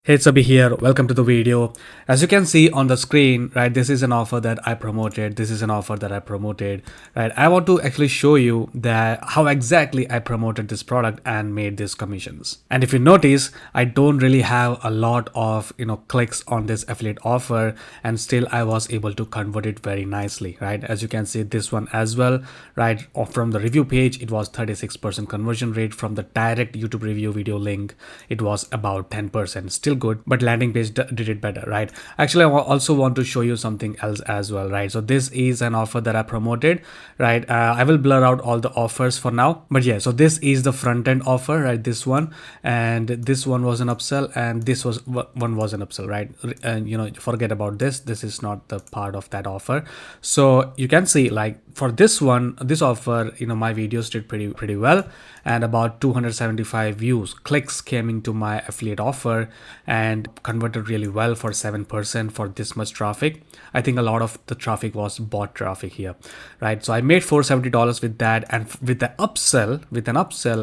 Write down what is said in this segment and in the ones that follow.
Hey, it's Abhi here. Welcome to the video. As you can see on the screen, right, this is an offer that I promoted. This is an offer that I promoted, right? I want to actually show you that how exactly I promoted this product and made these commissions. And if you notice, I don't really have a lot of, clicks on this affiliate offer, and still I was able to convert it very nicely, right? As you can see this one as well, right? From the review page, it was 36% conversion rate. From the direct YouTube review video link, it was about 10%. Still good, but landing page did it better, right? Actually, I also want to show you something else as well, right? So this is an offer that I promoted, right? I will blur out all the offers for now, but yeah, so this is the front end offer, right? This one, and this one was an upsell, and this one was an upsell, right? And forget about this is not the part of that offer. So you can see, like, for this one, this offer, my videos did pretty well, and about 275 views, clicks came into my affiliate offer and converted really well for 7% for this much traffic. I think a lot of the traffic was bot traffic here, right? So I made $470 with that, and with an upsell,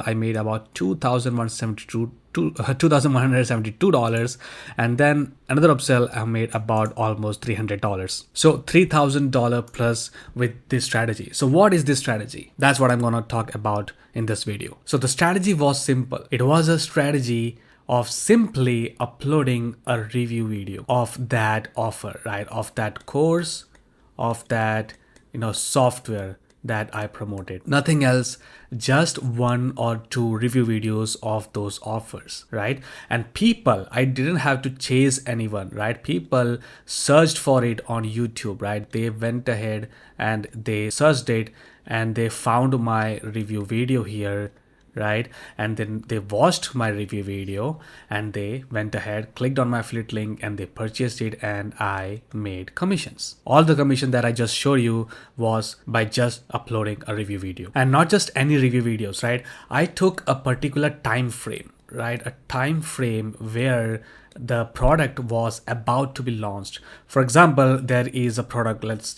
I made about $2,172, and then another upsell I made about almost $300. So $3,000 plus with this strategy. So what is this strategy? That's what I'm gonna talk about in this video. So the strategy was simple. It was a strategy of simply uploading a review video of that offer, right? Of that course, of that software that I promoted. Nothing else, just one or two review videos of those offers, right? And people, I didn't have to chase anyone, right? People searched for it on YouTube, right? They went ahead and they searched it and they found my review video here, right? And then they watched my review video and they went ahead, clicked on my affiliate link, and they purchased it, and I made commissions. All the commission that I just showed you was by just uploading a review video, and not just any review videos, right? I took a particular time frame, right? A time frame where the product was about to be launched. For example, there is a product, let's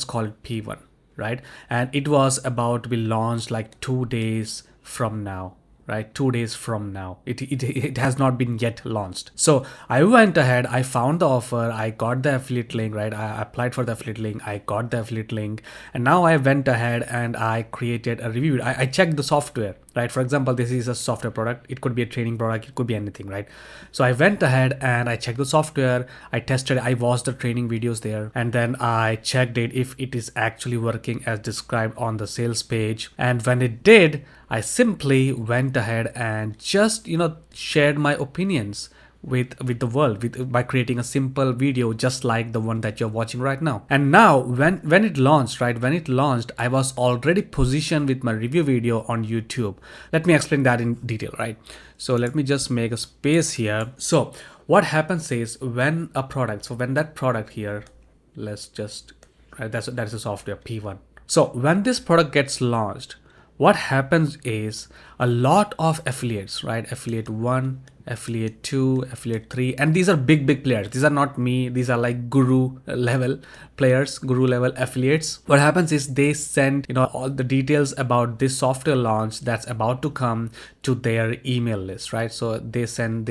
call it P1, right? And it was about to be launched like 2 days from now, right? 2 days from now. It has not been yet launched. So I went ahead, I found the offer, I got the affiliate link, right? I applied for the affiliate link, I got the affiliate link, and now I went ahead and I created a review. I checked the software, right? For example, this is a software product. It could be a training product, it could be anything, right? So I went ahead and I checked the software, I tested, I watched the training videos there, and then I checked it if it is actually working as described on the sales page. And when it did, I simply went ahead and just shared my opinions with the world by creating a simple video just like the one that you're watching right now. And now when it launched, right, when it launched, I was already positioned with my review video on YouTube. Let me explain that in detail, right? So let me just make a space here. So what happens is when that product here, let's just, right, that's a software P1. So when this product gets launched, what happens is a lot of affiliates, right? Affiliate 1, affiliate 2, affiliate 3, and these are big players. These are not me. These are like guru level players, guru level affiliates. What happens is they send all the details about this software launch that's about to come to their email list, right? So they send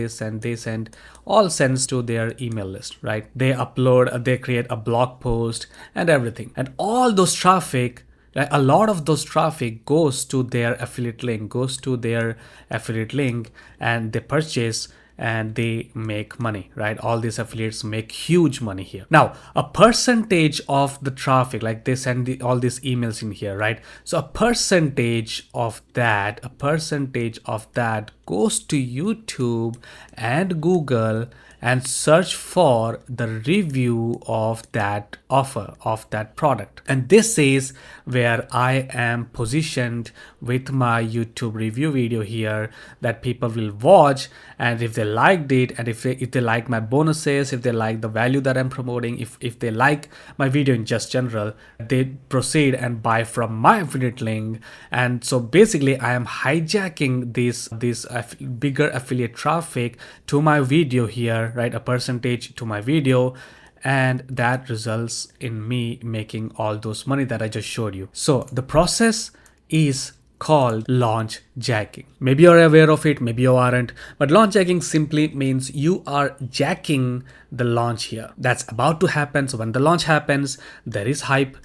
all sends to their email list, right? They upload, they create a blog post and everything, and all those traffic, right, a lot of those traffic goes to their affiliate link, and they purchase and they make money, right? All these affiliates make huge money here. Now, a percentage of the traffic, like they send all these emails in here, right? So a percentage of that goes to YouTube and Google and search for the review of that offer, of that product. And this is where I am positioned with my YouTube review video here that people will watch, and if they liked it, and if they like my bonuses, if they like the value that I'm promoting, if they like my video in just general, they proceed and buy from my affiliate link. And so basically I am hijacking this bigger affiliate traffic to my video here, right? A percentage to my video, and that results in me making all those money that I just showed you. So the process is called launch jacking. Maybe you're aware of it, maybe you aren't, but launch jacking simply means you are jacking the launch here. That's about to happen. So when the launch happens, there is hype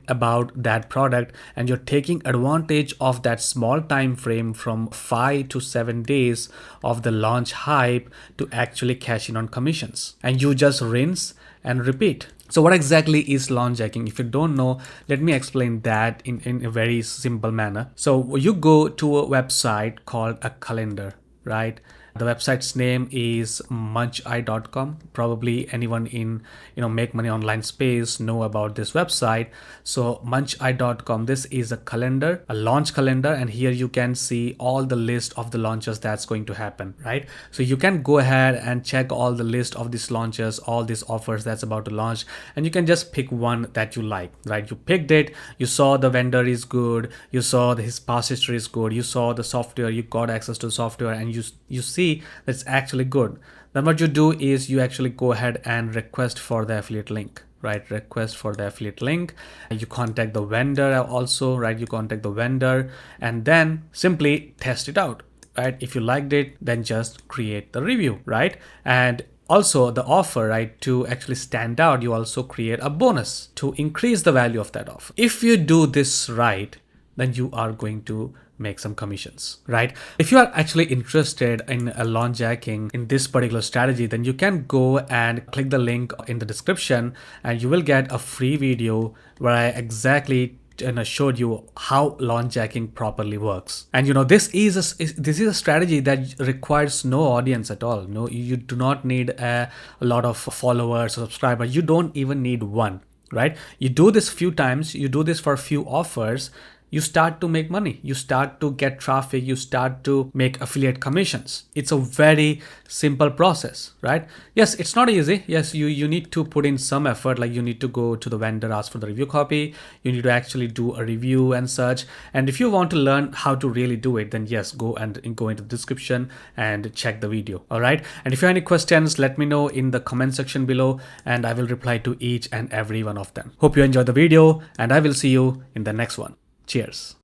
about that product, and you're taking advantage of that small time frame from 5 to 7 days of the launch hype to actually cash in on commissions, and you just rinse and repeat. So what exactly is launch jacking? If you don't know, let me explain that in a very simple manner. So you go to a website called a calendar, right? The website's name is muncheye.com. Probably anyone in make money online space know about this website. So muncheye.com, this is a calendar, a launch calendar, and here you can see all the list of the launches that's going to happen, right? So you can go ahead and check all the list of these launches, all these offers that's about to launch, and you can just pick one that you like, right? You picked it, you saw the vendor is good, you saw his past history is good, you saw the software, you got access to the software, and you see that's actually good. Then what you do is you actually go ahead and request for the affiliate link, right? Request for the affiliate link. You contact the vendor also, right? You contact the vendor and then simply test it out, right? If you liked it, then just create the review, right? And also the offer, right, to actually stand out, you also create a bonus to increase the value of that offer. If you do this right, then you are going to make some commissions, right? If you are actually interested in a launch jacking in this particular strategy, then you can go and click the link in the description and you will get a free video where I exactly showed you how launch jacking properly works. And this is a strategy that requires no audience at all. No, you do not need a lot of followers or subscribers. You don't even need one, right? You do this few times, you do this for a few offers, you start to make money, you start to get traffic, you start to make affiliate commissions. It's a very simple process, right? Yes, it's not easy. Yes, you need to put in some effort, like you need to go to the vendor, ask for the review copy, you need to actually do a review and such. And if you want to learn how to really do it, then yes, go into the description and check the video. All right. And if you have any questions, let me know in the comment section below and I will reply to each and every one of them. Hope you enjoyed the video and I will see you in the next one. Cheers.